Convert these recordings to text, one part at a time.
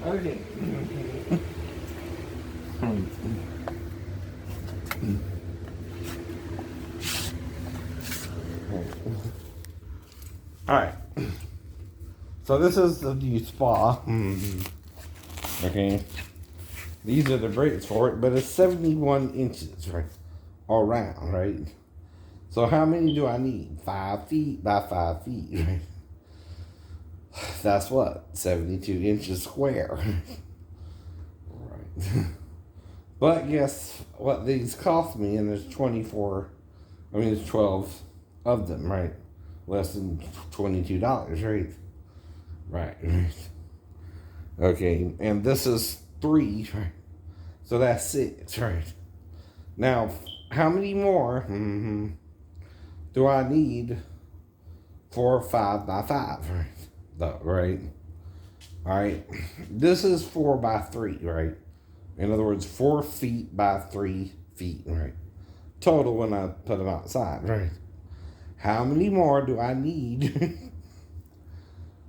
Okay. Alright. So this is the new spa. Okay. These are the braids for it, but it's 71 inches, right? Around, right? So how many do I need? 5 feet by 5 feet, right? That's what? 72 inches square. Right. But guess what these cost me? And there's 12 of them, right? Less than $22, right? Right. Okay, and this is 3, right? So that's 6, right? Now, how many more do I need for 5 by 5, right? Right? All right. This is 4 by 3, right? In other words, 4 feet by 3 feet, right? Total when I put them outside, right? How many more do I need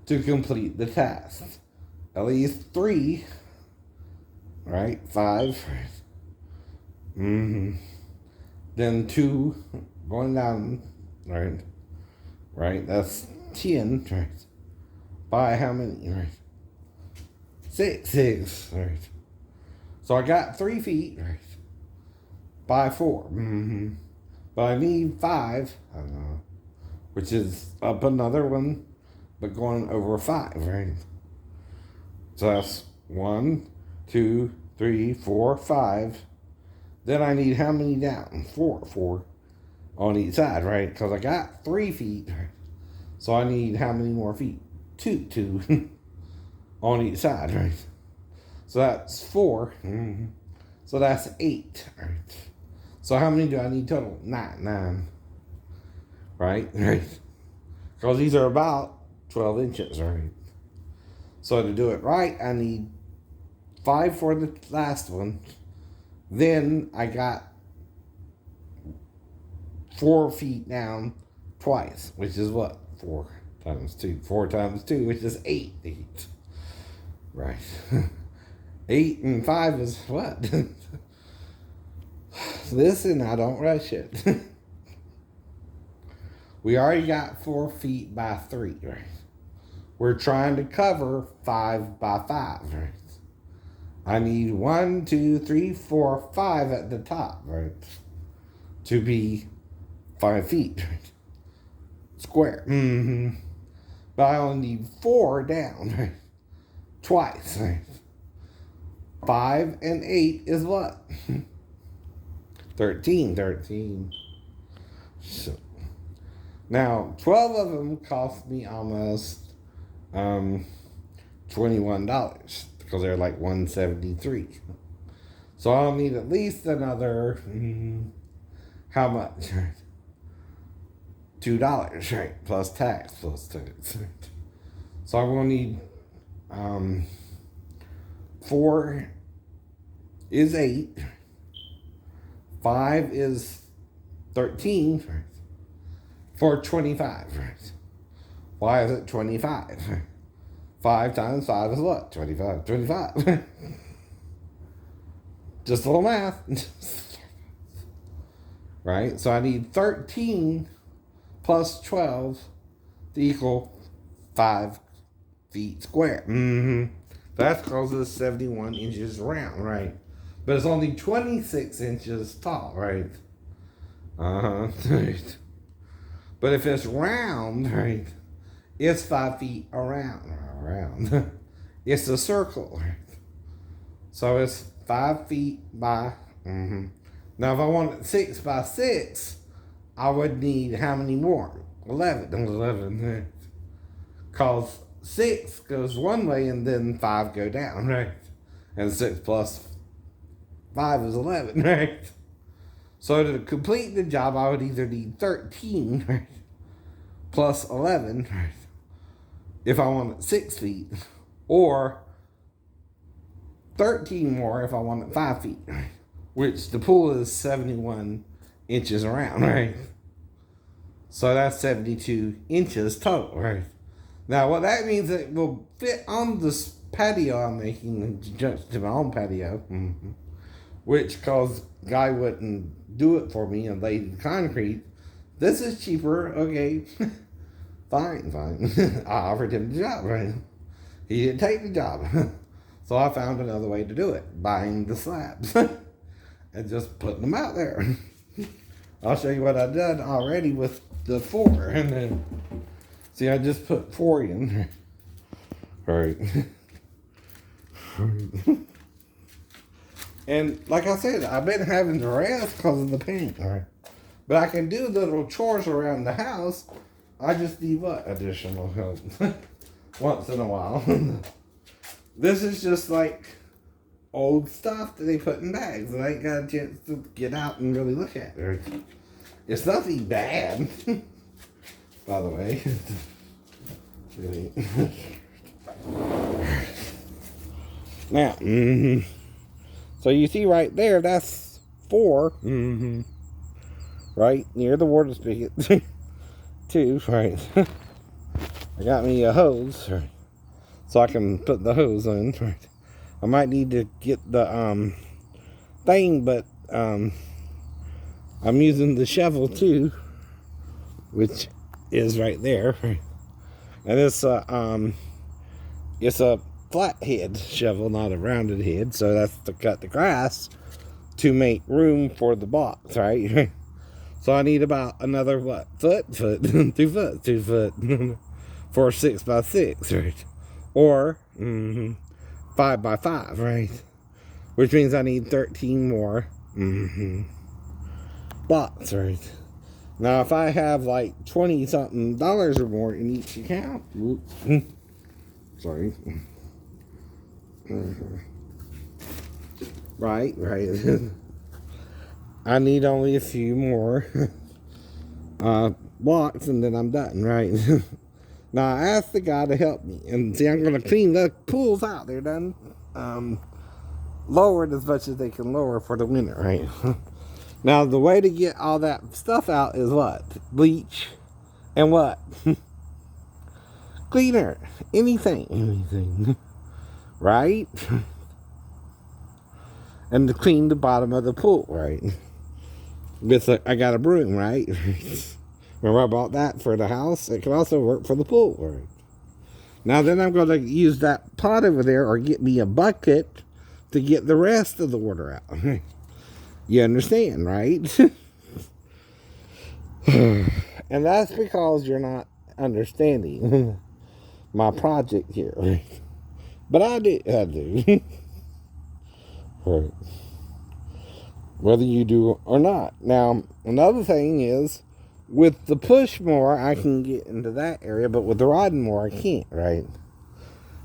to complete the task? At least 3, right? 5, right? Then 2 going down, right? Right? That's 10, right? By how many, right? 6, right? So I got 3 feet, right? By 4. But I need 5, I don't know, which is up another one, but going over 5, right? So that's 1, 2, 3, 4, 5. Then I need how many down? 4 on each side, right? Because I got 3 feet, right? So I need how many more feet? 2 on each side, right? So that's 4. So that's 8, right? So how many do I need total? 9. Right? Right. Because these are about 12 inches, right? So to do it right, I need 5 for the last one. Then I got 4 feet down twice, which is what? 4 times 2. 4 times 2, which is 8 feet. Right. 8 and 5 is what? Listen, I don't rush it. We already got 4 feet by 3, right? We're trying to cover 5 by 5, right? I need 1, 2, 3, 4, 5 at the top, right? To be 5 feet, right? Square. But I only need 4 down, right? Twice, right? 5 and 8 is what? 13. So now 12 of them cost me almost $21 because they're like $173. So I'll need at least another how much? $2, right? Plus tax, plus tax. So I'm gonna need 4 is 8. 5 is 13, right? For 25, right? Why is it 25? 5 times 5 is what? 25. 25. Just a little math. Right? So I need 13 plus 12 to equal 5 feet square. That's because it's 71 inches round, right? But it's only 26 inches tall, right? Right. But if it's round, right, it's 5 feet around. It's a circle, right? So it's 5 feet by, Now if I wanted 6 by 6, I would need how many more? 11. Because 6 goes one way and then 5 go down, right? And 6 plus 5 is 11, right? So to complete the job, I would either need 13, right? Plus 11, right? If I wanted 6 feet, or 13 more if I wanted 5 feet, right? Which the pool is 71 inches around, right? So that's 72 inches total, right? Now, what that means, it will fit on the patio I'm making just to my own patio, which cause guy wouldn't do it for me and lay the concrete. This is cheaper, okay. fine. I offered him the job, right? He didn't take the job. So I found another way to do it, buying the slabs and just putting them out there. I'll show you what I've done already with the 4. And then, see, I just put 4 in. Right. And like I said, I've been having to rest because of the paint. Right. But I can do little chores around the house. I just need what? Additional help. Once in a while. This is just like old stuff that they put in bags and I ain't got a chance to get out and really look at it. It's nothing bad, by the way. Really. Now, so you see right there, that's 4. Right near the water spigot. 2, right. I got me a hose, right, so I can put the hose in. Right. I might need to get the thing, but I'm using the shovel too, which is right there. Right. And it's a flathead shovel, not a rounded head. So that's to cut the grass to make room for the box, right? So I need about another what? Foot, 2 foot, 2 foot for 6 by 6, right? Or 5 by 5, right? Which means I need 13 more blocks, right? Now, if I have like $20-something or more in each account, sorry. Right. I need only a few more blocks and then I'm done, right? Now, I asked the guy to help me. And see, I'm going to clean the pools out. They're done lowered as much as they can lower for the winter, right? Now, the way to get all that stuff out is what? Bleach and what? Cleaner. Anything. Right? And to clean the bottom of the pool, right? I got a broom, right? Remember I bought that for the house? It can also work for the pool, right? Now then I'm going to use that pot over there or get me a bucket to get the rest of the water out. You understand, right? And that's because you're not understanding my project here. Right? But I do. Right. Whether you do or not. Now, another thing is, with the push mower, I can get into that area, but with the riding mower, I can't, right?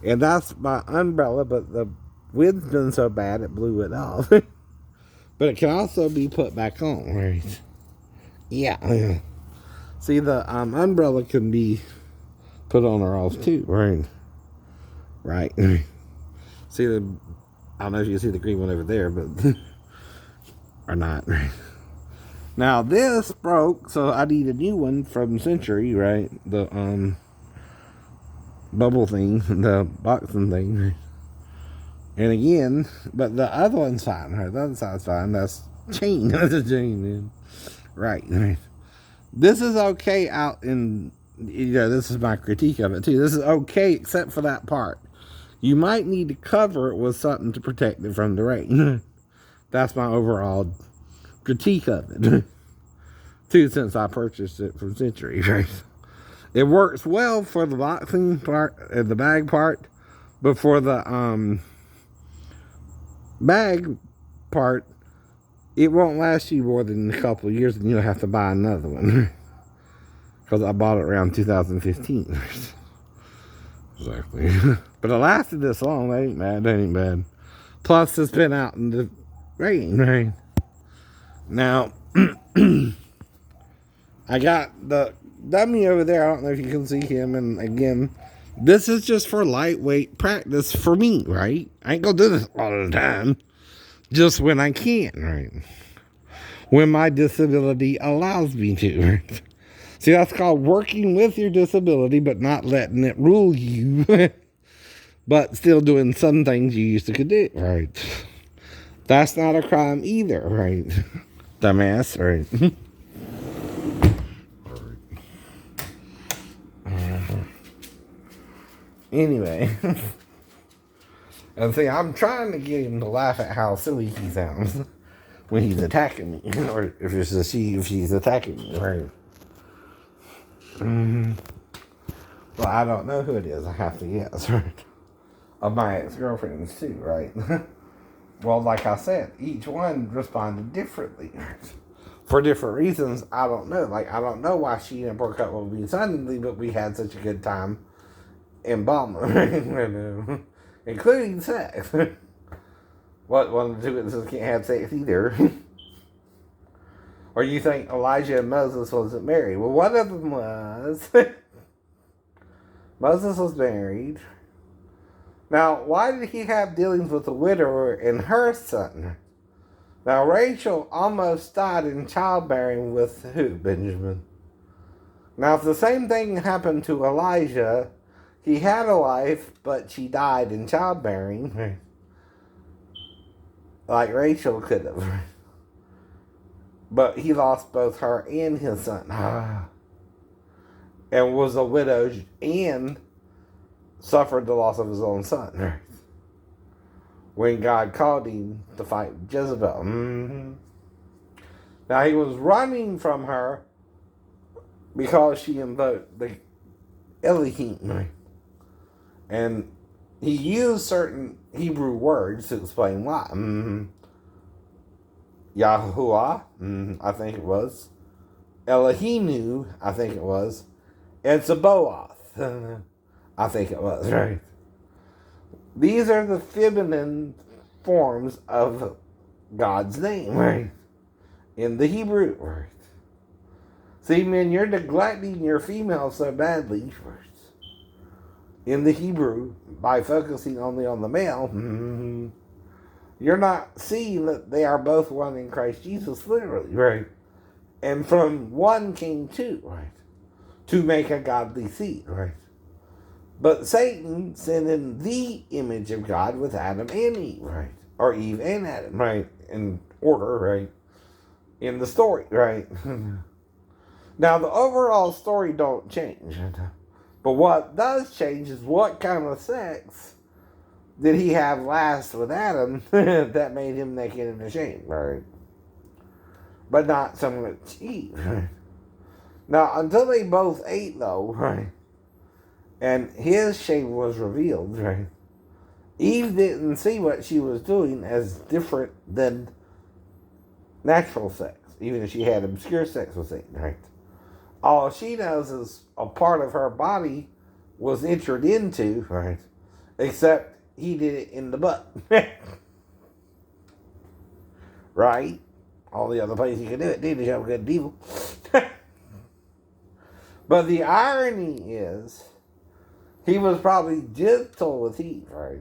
And that's my umbrella, but the wind's been so bad, it blew it off. But it can also be put back on, right? Yeah. See, the umbrella can be put on or off too, right? Right. See, I don't know if you can see the green one over there, but or not. Now this broke, so I need a new one from Century, right? The bubble thing, the boxing thing. And again, but the other one's fine, right? The other side's fine. That's chain. That's a chain, man. Right. This is okay out in, this is my critique of it too. This is okay except for that part. You might need to cover it with something to protect it from the rain. That's my overall critique of it. Too, since I purchased it from Century, right? It works well for the boxing part, the bag part, but for the bag part, it won't last you more than a couple of years and you'll have to buy another one. Because I bought it around 2015. Exactly. But it lasted this long. That ain't bad. Plus, it's been out in the rain, right? Now, I got the dummy over there. I don't know if you can see him. And again, this is just for lightweight practice for me, right? I ain't gonna do this all the time. Just when I can, right? When my disability allows me to, right? See, that's called working with your disability, but not letting it rule you. but still doing some things you used to could do, right? That's not a crime either, right? Dumbass, right? Anyway, and see, I'm trying to get him to laugh at how silly he sounds when he's attacking me, or if it's a she, if she's attacking me, right? Well, I don't know who it is. I have to guess, right? Of my ex-girlfriends too, right? Well, like I said, each one responded differently. For different reasons, I don't know. Like, I don't know why she broke up with me suddenly, but we had such a good time in Balmer, including sex. What, one of the two witnesses can't have sex either. Or you think Elijah and Moses wasn't married? Well, one of them was. Moses was married. Now, why did he have dealings with the widower and her son? Now, Rachel almost died in childbearing with who, Benjamin? Now, if the same thing happened to Elijah, he had a wife, but she died in childbearing, like Rachel could have. But he lost both her and his son. And was a widow and suffered the loss of his own son. When God called him to fight Jezebel. Now he was running from her because she invoked the Elohim. And he used certain Hebrew words to explain why. Yahuwah, I think it was. Elohinu, I think it was. And Sabaoth, I think it was, right? These are the feminine forms of God's name, right? In the Hebrew, right? See, men, you're neglecting your female so badly, right? In the Hebrew, by focusing only on the male, you're not seeing that they are both one in Christ Jesus, literally, right? And from one came two, right? To make a godly seed, right? But Satan sinned in the image of God with Adam and Eve, right? Or Eve and Adam, right? In order, right? In the story, right? Now, the overall story don't change. But what does change is what kind of sex did he have last with Adam that made him naked and ashamed, right? But not so much Eve, right? Now, until they both ate, though, right? And his shame was revealed, right? Eve didn't see what she was doing as different than natural sex, even if she had obscure sex with Satan, right? All she knows is a part of her body was entered into, right? Except he did it in the butt. Right? All the other places he could do it, didn't he? Have a good deal. But the irony is, he was probably gentle with Eve, right?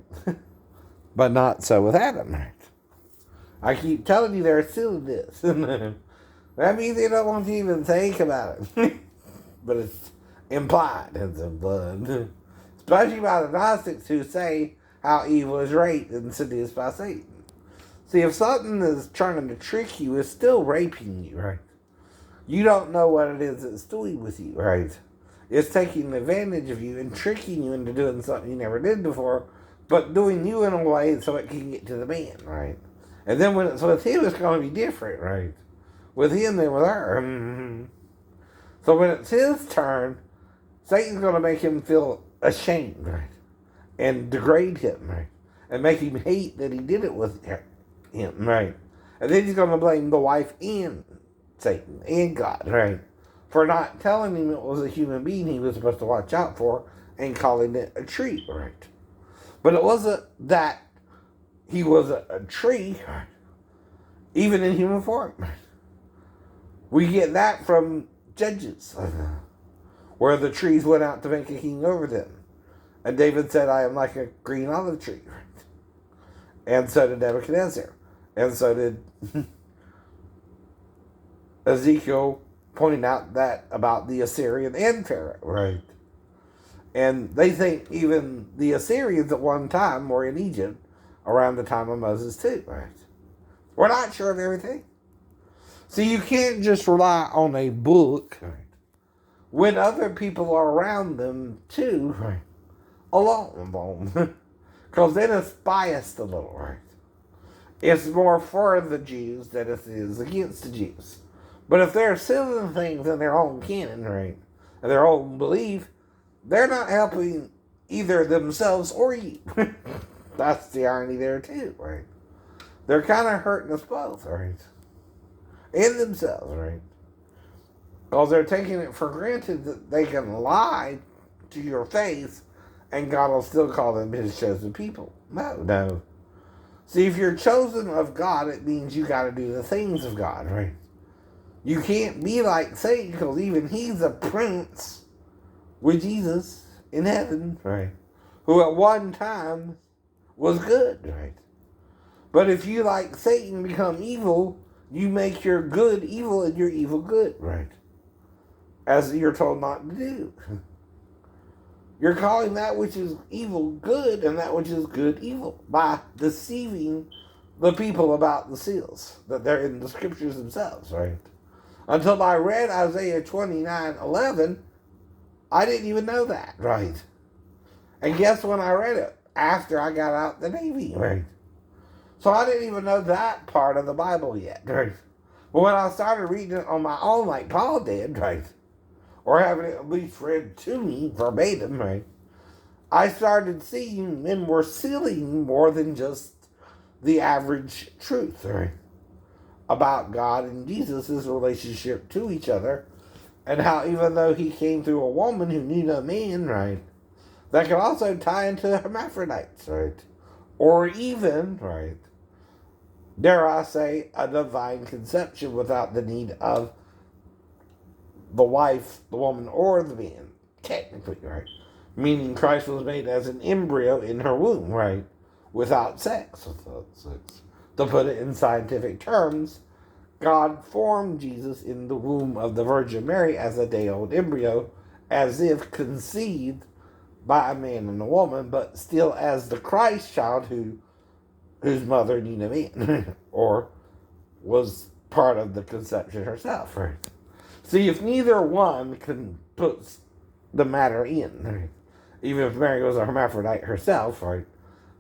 But not so with Adam, right? I keep telling you they're silliness. That means they don't want you to even think about it. But it's implied in some blood. Especially by the Gnostics who say how Eve was raped and seduced by Satan. See, if something is trying to trick you, it's still raping you, right? You don't know what it is it's doing with you, right? It's taking advantage of you and tricking you into doing something you never did before, but doing you in a way so it can get to the man, right? And then when it's with him, it's going to be different, right? With him than with her. So when it's his turn, Satan's going to make him feel ashamed, right? And degrade him, right? And make him hate that he did it with him, right? And then he's going to blame the wife and Satan and God, right? For not telling him it was a human being he was supposed to watch out for and calling it a tree, right? But it wasn't that he was a tree, right? Even in human form. We get that from Judges, where the trees went out to make a king over them. And David said, I am like a green olive tree. Right? And so did Nebuchadnezzar. And so did Ezekiel, pointing out that about the Assyrian and Pharaoh, right? And they think even the Assyrians at one time were in Egypt around the time of Moses too, right? We're not sure of everything. So you can't just rely on a book, right, when other people are around them too, right, alone. Because then it's biased a little, right? It's more for the Jews than it is against the Jews. But if they're selling things in their own canon, right, and their own belief, they're not helping either themselves or you. That's the irony there too, right? They're kind of hurting us both, right? And themselves, right? Because they're taking it for granted that they can lie to your face and God will still call them his chosen people. No. See, if you're chosen of God, it means you got to do the things of God, right? You can't be like Satan because even he's a prince with Jesus in heaven, right? Who at one time was good, right? But if you, like Satan, become evil, you make your good evil and your evil good, right? As you're told not to do. You're calling that which is evil good and that which is good evil by deceiving the people about the seals that they're in the scriptures themselves, right? Until I read Isaiah 29:11, I didn't even know that, right? And guess when I read it? After I got out the Navy, right? So I didn't even know that part of the Bible yet, right? But when I started reading it on my own like Paul did, right? Or having it at least read to me verbatim, right? I started seeing men were sealing more than just the average truth, right? About God and Jesus' relationship to each other, and how even though he came through a woman who knew no man, right? That could also tie into hermaphrodites, right? Or even, right, dare I say, a divine conception without the need of the wife, the woman, or the man, technically, right? Meaning Christ was made as an embryo in her womb, right? Without sex. To put it in scientific terms, God formed Jesus in the womb of the Virgin Mary as a day-old embryo, as if conceived by a man and a woman, but still as the Christ child whose mother knew no man, or was part of the conception herself, right? See, if neither one can put the matter in, right? Even if Mary was a hermaphrodite herself, right?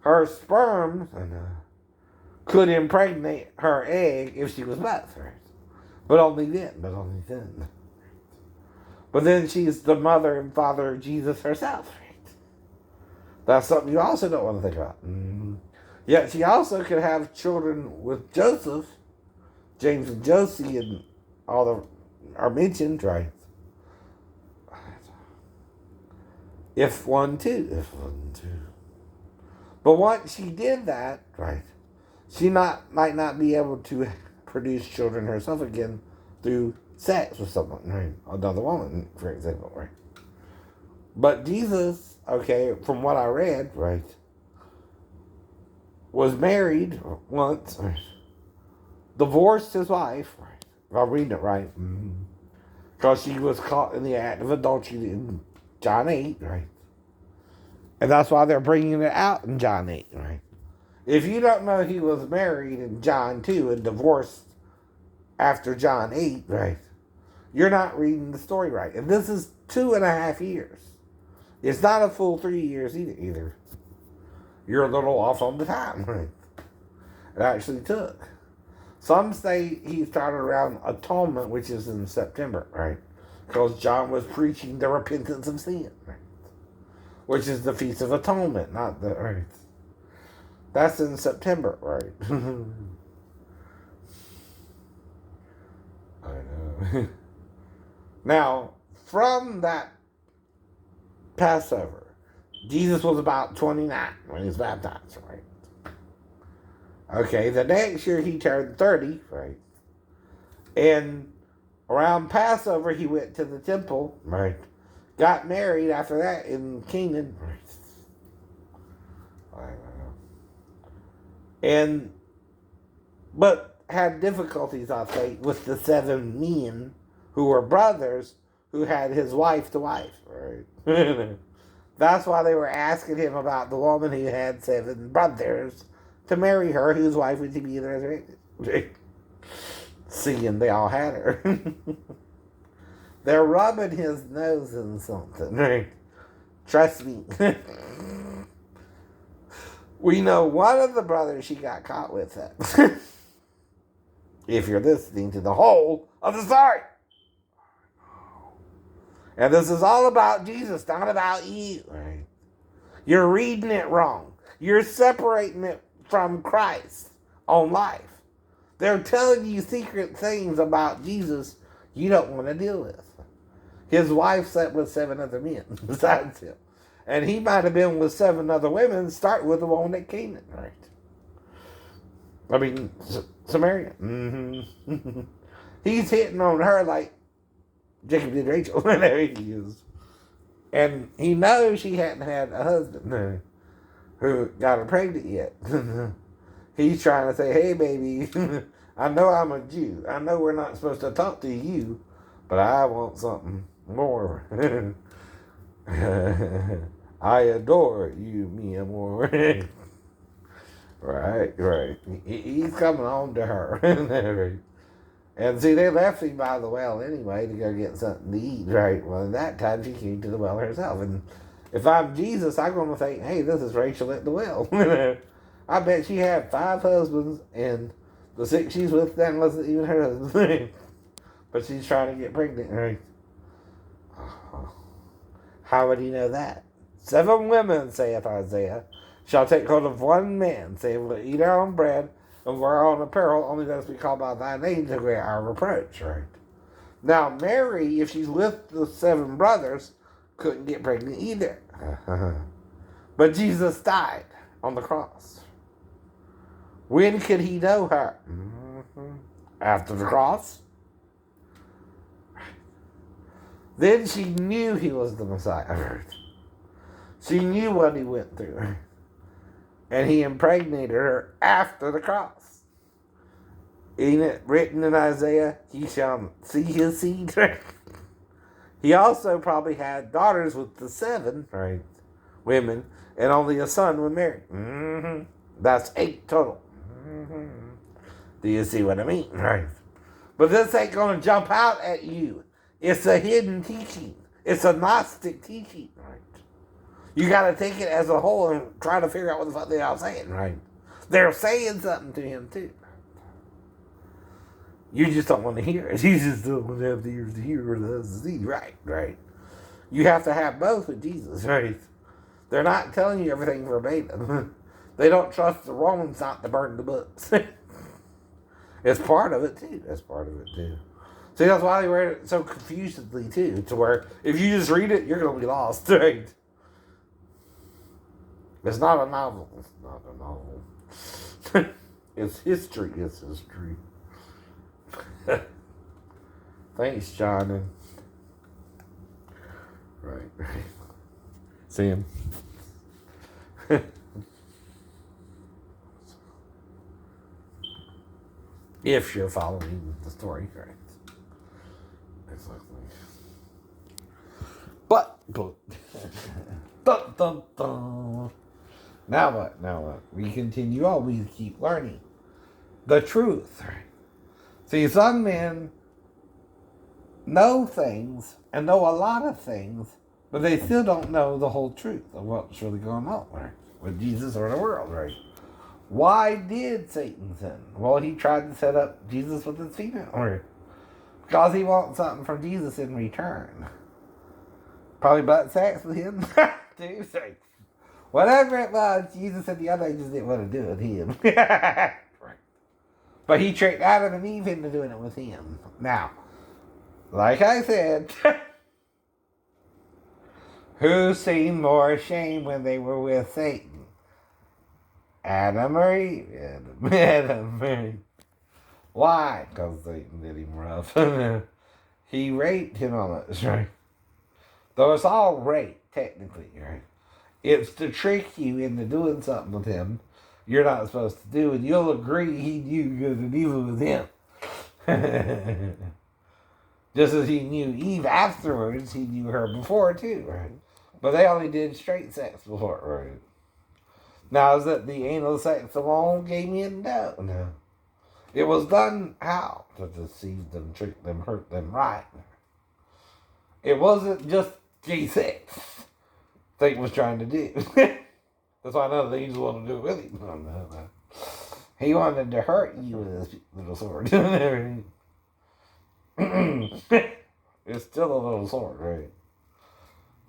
Her sperm could impregnate her egg if she was both, right? But only then. But then she's the mother and father of Jesus herself, right? That's something you also don't want to think about. Yet she also could have children with Joseph, James and Josie, and all the are mentioned, right? If one too. But once she did that, right, she might not be able to produce children herself again through sex with someone, right? Another woman, for example, right? But Jesus, okay, from what I read, right, was married once, right, divorced his wife, right, if I'm reading it right, because she was caught in the act of adultery in John 8, right? And that's why they're bringing it out in John 8, right? If you don't know he was married in John 2 and divorced after John 8, right, you're not reading the story right. And this is 2.5 years. It's not a full 3 years either. You're a little off on the time, right? It actually took. Some say he started around Atonement, which is in September, right? Because John was preaching the repentance of sin, right? Which is the Feast of Atonement, not the, right? That's in September, right? I know. Now, from that Passover, Jesus was about 29 when he was baptized, right? Okay, the next year he turned 30, right? And around Passover, he went to the temple, right? Got married after that in Canaan, right? And, but had difficulties, I think, with the 7 men who were brothers who had his wife to wife, right? That's why they were asking him about the woman who had 7 brothers to marry her, whose wife would be the resurrected. Seeing they all had her. They're rubbing his nose in something, right? Trust me. We know one of the brothers she got caught with that. If you're listening to the whole of the story. And this is all about Jesus, not about you. Right? You're reading it wrong. You're separating it from Christ on life. They're telling you secret things about Jesus you don't want to deal with. His wife slept with 7 other men besides him. And he might have been with 7 other women, start with the one that came in, right? I mean, Samaria. Mm-hmm. He's hitting on her like Jacob did Rachel. There he is. And he knows she hadn't had a husband who got her pregnant yet. He's trying to say, hey, baby, I know I'm a Jew. I know we're not supposed to talk to you, but I want something more. I adore you, Mia more. Right. He's coming on to her. And see, they left him by the well anyway to go get something to eat, right? Well, in that time, she came to the well herself. And if I'm Jesus, I'm going to think, hey, this is Rachel at the well. I bet she had 5 husbands, and the 6 she's with then wasn't even her husband. But she's trying to get pregnant, right? How would he know that? 7 women, saith Isaiah, shall take hold of one man, saying, we'll eat our own bread, and wear our own apparel, only that us be called by thy name to wear our reproach, right? Now, Mary, if she's with the 7 brothers, couldn't get pregnant either. But Jesus died on the cross. When could he know her? After the cross. Then she knew he was the Messiah. She knew what he went through. And he impregnated her after the cross. Ain't it written in Isaiah, he shall see his seed? He also probably had daughters with the 7 women, and only a son with Mary. That's 8 total. Do you see what I mean? Right. But this ain't going to jump out at you. It's a hidden teaching. It's a Gnostic teaching, right? You got to take it as a whole and try to figure out what the fuck they're all saying, right? They're saying something to him, too. You just don't want to hear it. You just don't want to have the ears to hear or the eyes to see. Right. You have to have both with Jesus, right? They're not telling you everything verbatim. They don't trust the Romans not to burn the books. It's part of it, too. See, that's why they read it so confusedly, too, to where if you just read it, you're going to be lost, right? It's not a novel. It's history. Thanks, John. Right. See him. If you're following the story, right? Exactly. But dun, dun, dun. Now what? We continue on. We keep learning the truth. See, some men know things and know a lot of things, but they still don't know the whole truth of what's really going on, right? With Jesus or the world, right? Why did Satan sin? Well, he tried to set up Jesus with his female, or because he wants something from Jesus in return. Probably butt sex with him. Dude, whatever it was, Jesus and the other angels didn't want to do it with him. But he tricked Adam and Eve into doing it with him. Now, like I said, who seemed more ashamed when they were with Satan? Adam or Eve? Adam or Eve. Why? Because Satan did him rough. He raped him almost, right? Though it's all rape, technically, right? It's to trick you into doing something with him you're not supposed to do, and you'll agree he knew good and evil with him. Just as he knew Eve afterwards, he knew her before too, right? But they only did straight sex before, right? Now, is that the anal sex alone gave me a doubt? No. It was done how? To deceive them, trick them, hurt them, right? It wasn't just gay sex Satan was trying to do. That's why none of the angels wanted to do it with him. No. He wanted to hurt you with his little sword. It's still a little sword, right?